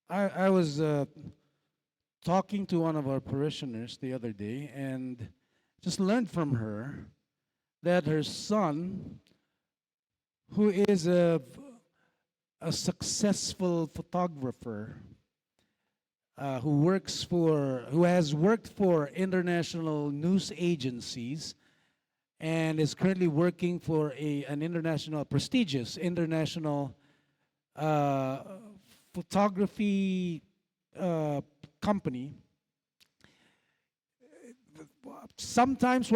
I was talking to one of our parishioners the other day and just learned from her that her son, who is a successful photographer, who has worked for international news agencies and is currently working for an international, prestigious international uh, photography uh, company. Sometimes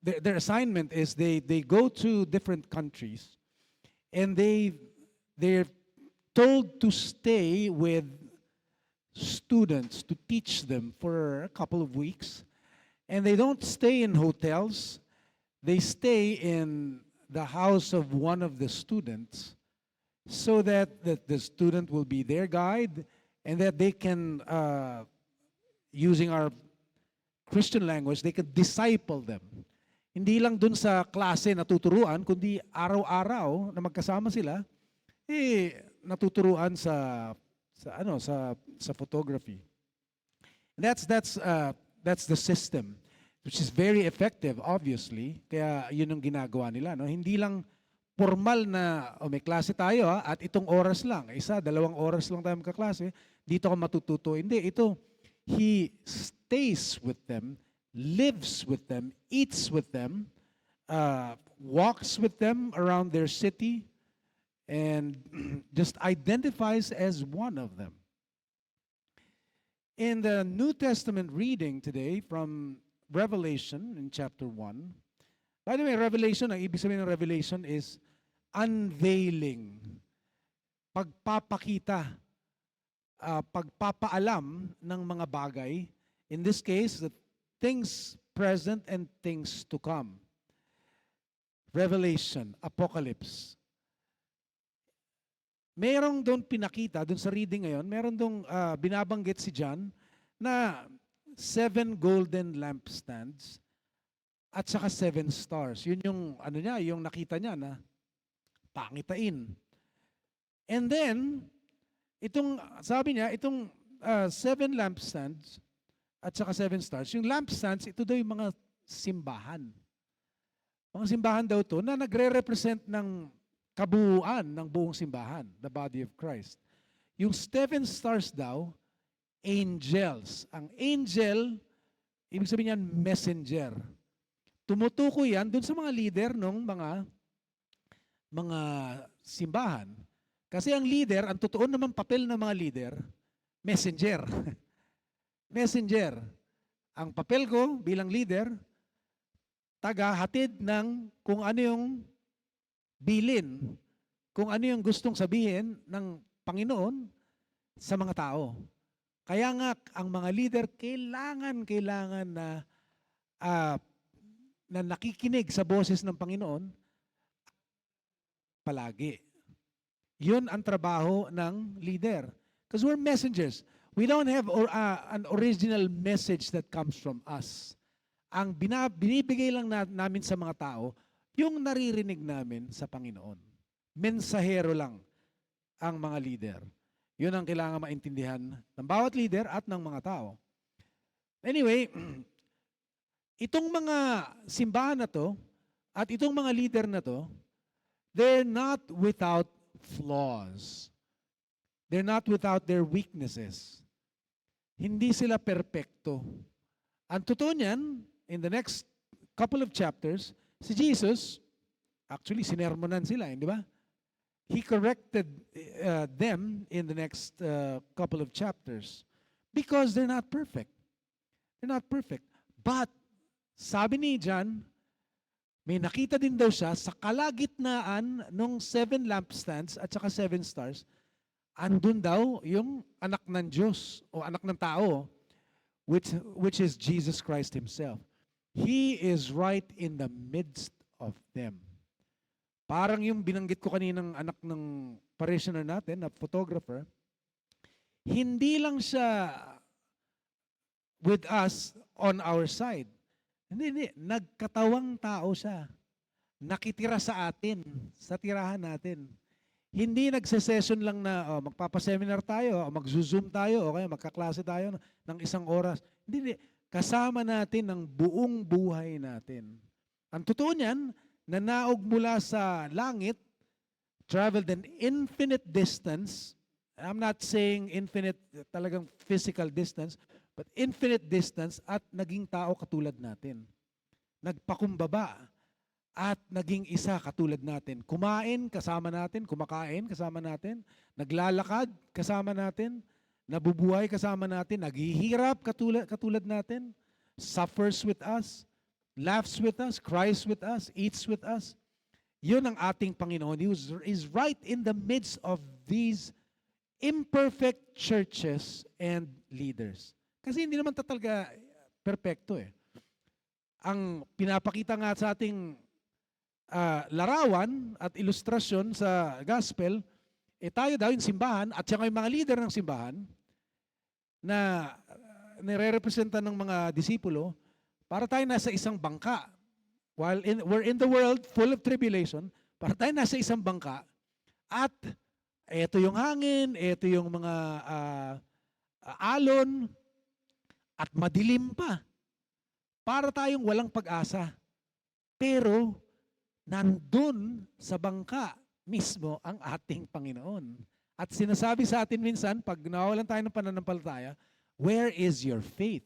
their assignment is they go to different countries and they're told to stay with students to teach them for a couple of weeks, and they don't stay in hotels. They stay in the house of one of the students so that the student will be their guide and that they can, using our Christian language, they can disciple them. Hindi lang dun sa klase natuturuan, kundi araw-araw na magkasama sila, natuturuan sa photography. That's the system, which is very effective, obviously. Kaya yun ang ginagawa nila. No? Hindi lang formal na, may klase tayo at itong oras lang. Isa, 2 oras lang tayo magkaklase. Dito ka matututo. Hindi, ito, he stays with them, lives with them, eats with them, walks with them around their city, and just identifies as one of them. In the New Testament reading today from Revelation in chapter 1, by the way, Revelation, ang ibig sabihin ng Revelation is unveiling, pagpapakita, pagpapaalam ng mga bagay. In this case, the things present and things to come. Revelation, Apocalypse. Merong doon pinakita, doon sa reading ngayon, meron doon binabanggit si John na 7 golden lampstands at saka 7 stars. Yun yung ano niya, yung nakita niya na pangitain. And then, sabi niya, itong 7 lampstands at saka 7 stars, yung lampstands, ito daw yung mga simbahan. Mga simbahan daw to na nagre-represent ng kabuuan ng buong simbahan, the body of Christ. Yung 7 stars daw, angels. Ang angel, ibig sabihin yan, messenger. Tumutukoy yan dun sa mga leader ng mga simbahan. Kasi ang leader, ang totoo naman papel ng mga leader, messenger. Messenger. Ang papel ko bilang leader, taga-hatid ng kung ano yung bilin, kung ano yung gustong sabihin ng Panginoon sa mga tao. Kaya nga, ang mga leader kailangan na nakikinig sa boses ng Panginoon palagi. Yun ang trabaho ng leader. Because we're messengers. We don't have an original message that comes from us. Ang binibigay lang namin sa mga tao, yung naririnig namin sa Panginoon. Mensahero lang ang mga leader. Yun ang kailangan maintindihan ng bawat leader at ng mga tao. Anyway, itong mga simbahan na to at itong mga leader na to, they're not without flaws. They're not without their weaknesses. Hindi sila perpekto. Ang totoo niyan, in the next couple of chapters, si Jesus, actually sinermonan sila, hindi ba? He corrected them in the next couple of chapters because they're not perfect. They're not perfect. But, sabi ni John, may nakita din daw siya sa kalagitnaan ng 7 lampstands at saka 7 stars, andun daw yung anak ng Diyos o anak ng tao, which is Jesus Christ Himself. He is right in the midst of them. Parang yung binanggit ko kaninang anak ng parishioner natin, na photographer, hindi lang siya with us on our side. Hindi. Nagkatawang tao siya. Nakitira sa atin, sa tirahan natin. Hindi nagse-session lang na magpapa-seminar tayo, o mag-zoom tayo, o kaya magkaklase tayo ng 1 oras. Hindi. Kasama natin ang buong buhay natin. Ang totoo niyan, nanaog mula sa langit, traveled an infinite distance. I'm not saying infinite talagang physical distance, but infinite distance at naging tao katulad natin. Nagpakumbaba at naging isa katulad natin. Kumain kasama natin, kumakain kasama natin, naglalakad kasama natin, nabubuhay kasama natin, naghihirap katulad natin, suffers with us, laughs with us, cries with us, eats with us. Yun ang ating Panginoon. He is right in the midst of these imperfect churches and leaders. Kasi hindi naman talaga perfecto eh. Ang pinapakita nga sa ating larawan at ilustrasyon sa gospel, tayo daw yung simbahan at saka yung mga leader ng simbahan na nire-representa ng mga disipulo, para tayo nasa isang bangka. While we're in the world full of tribulation, para tayo nasa isang bangka at ito yung hangin, ito yung mga alon at madilim pa. Para tayong walang pag-asa. Pero nandun sa bangka mismo ang ating Panginoon. At sinasabi sa atin minsan, pag nawalan tayo ng pananampalataya, where is your faith?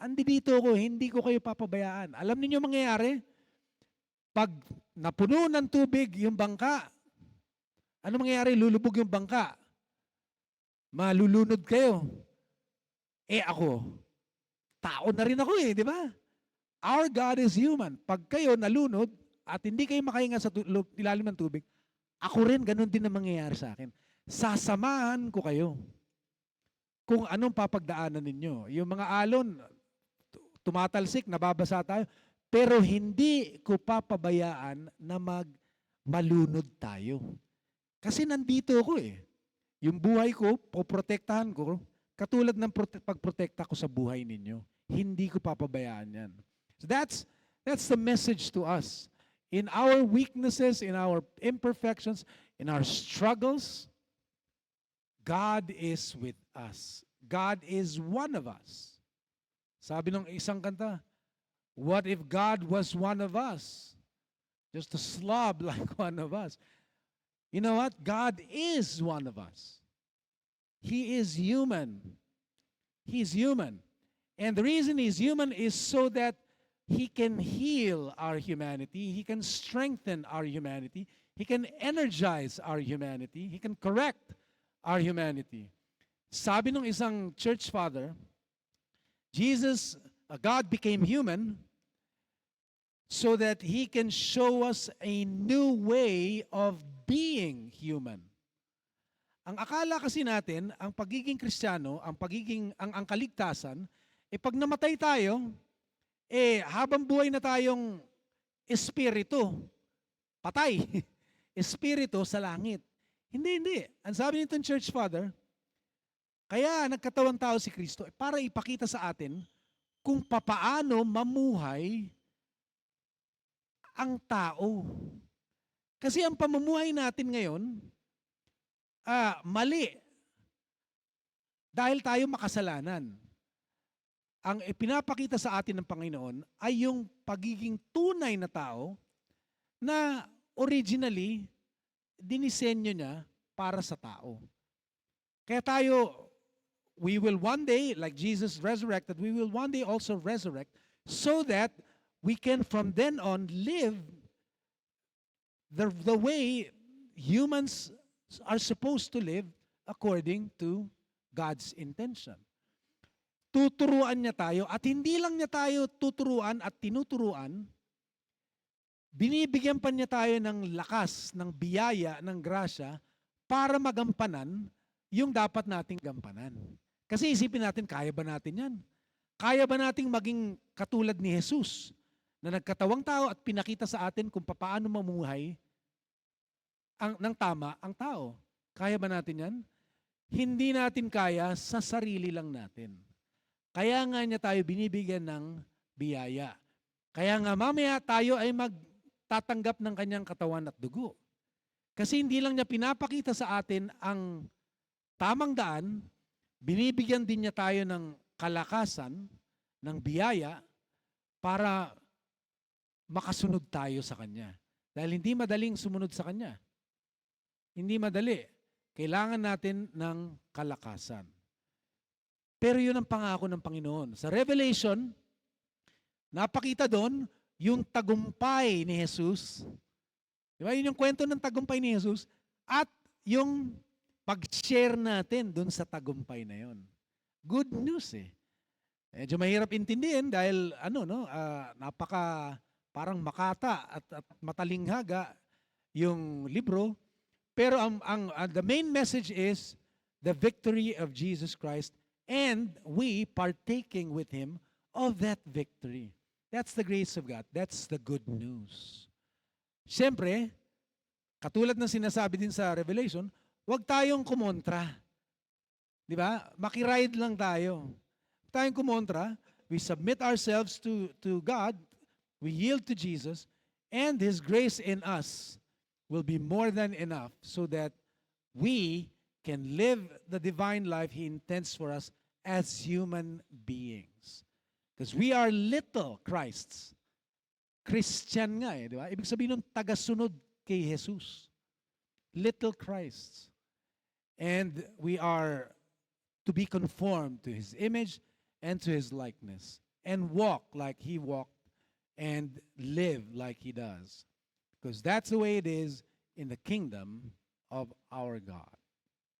Andi dito ko, hindi ko kayo papabayaan. Alam niyo mangyayari? Pag napuno ng tubig yung bangka, ano mangyayari? Lulubog yung bangka. Malulunod kayo. Ako, tao na rin ako di ba? Our God is human. Pag kayo nalunod at hindi kayo makahinga sa ilalim ng tubig, ako rin, ganun din ang mangyayari sa akin. Sasamahan ko kayo kung anong papagdaanan ninyo. Yung mga alon, tumatalsik, nababasa tayo, pero hindi ko papabayaan na malunod tayo. Kasi nandito ako Yung buhay ko, poprotektahan ko, katulad ng pagprotekta ko sa buhay ninyo. Hindi ko papabayaan yan. So that's the message to us. In our weaknesses, in our imperfections, in our struggles, God is with us. God is one of us. Sabi ng isang kanta, what if God was one of us? Just a slob like one of us. You know what? God is one of us. He is human. He's human. And the reason He's human is so that He can heal our humanity. He can strengthen our humanity. He can energize our humanity. He can correct our humanity. Sabi ng isang church father, God became human so that He can show us a new way of being human. Ang akala kasi natin, ang pagiging Kristiyano, ang kaligtasan, pag namatay tayo, habang buhay na tayong espiritu, patay, espiritu sa langit. Hindi. Ang sabi nitong church father, kaya nagkatawang tao si Kristo para ipakita sa atin kung papaano mamuhay ang tao. Kasi ang pamumuhay natin ngayon, mali. Dahil tayo makasalanan. Ang ipinapakita sa atin ng Panginoon ay yung pagiging tunay na tao na originally dinisenyo niya para sa tao. Kaya tayo, we will one day, like Jesus resurrected, we will one day also resurrect so that we can from then on live the way humans are supposed to live according to God's intention. Tuturuan niya tayo at hindi lang niya tayo tuturuan at tinuturuan, binibigyan pa niya tayo ng lakas, ng biyaya, ng grasya para magampanan yung dapat nating gampanan. Kasi isipin natin, kaya ba natin yan? Kaya ba nating maging katulad ni Jesus na nagkatawang tao at pinakita sa atin kung paano mamuhay ng tama ang tao? Kaya ba natin yan? Hindi natin kaya sa sarili lang natin. Kaya nga niya tayo binibigyan ng biyaya. Kaya nga mamaya tayo ay magtatanggap ng kanyang katawan at dugo. Kasi hindi lang niya pinapakita sa atin ang tamang daan, binibigyan din niya tayo ng kalakasan, ng biyaya, para makasunod tayo sa Kanya. Dahil hindi madaling sumunod sa Kanya. Hindi madali. Kailangan natin ng kalakasan. Pero yun ang pangako ng Panginoon. Sa Revelation, napakita doon yung tagumpay ni Jesus. Di ba? Yun yung kwento ng tagumpay ni Jesus at yung pag-share natin doon sa tagumpay na yun. Good news eh. Medyo mahirap intindihin dahil napaka parang makata at matalinghaga yung libro. Pero the main message is the victory of Jesus Christ and we partaking with Him of that victory. That's the grace of God. That's the good news. Siyempre, katulad ng sinasabi din sa Revelation, huwag tayong kumontra. Di ba? Makiride lang tayo. Huwag tayong kumontra. We submit ourselves to God. We yield to Jesus. And His grace in us will be more than enough so that we can live the divine life He intends for us as human beings. Because we are little Christs. Christian nga di ba? Ibig sabihin ng tagasunod kay Jesus. Little Christs. And we are to be conformed to His image and to His likeness. And walk like He walked and live like He does. Because that's the way it is in the kingdom of our God.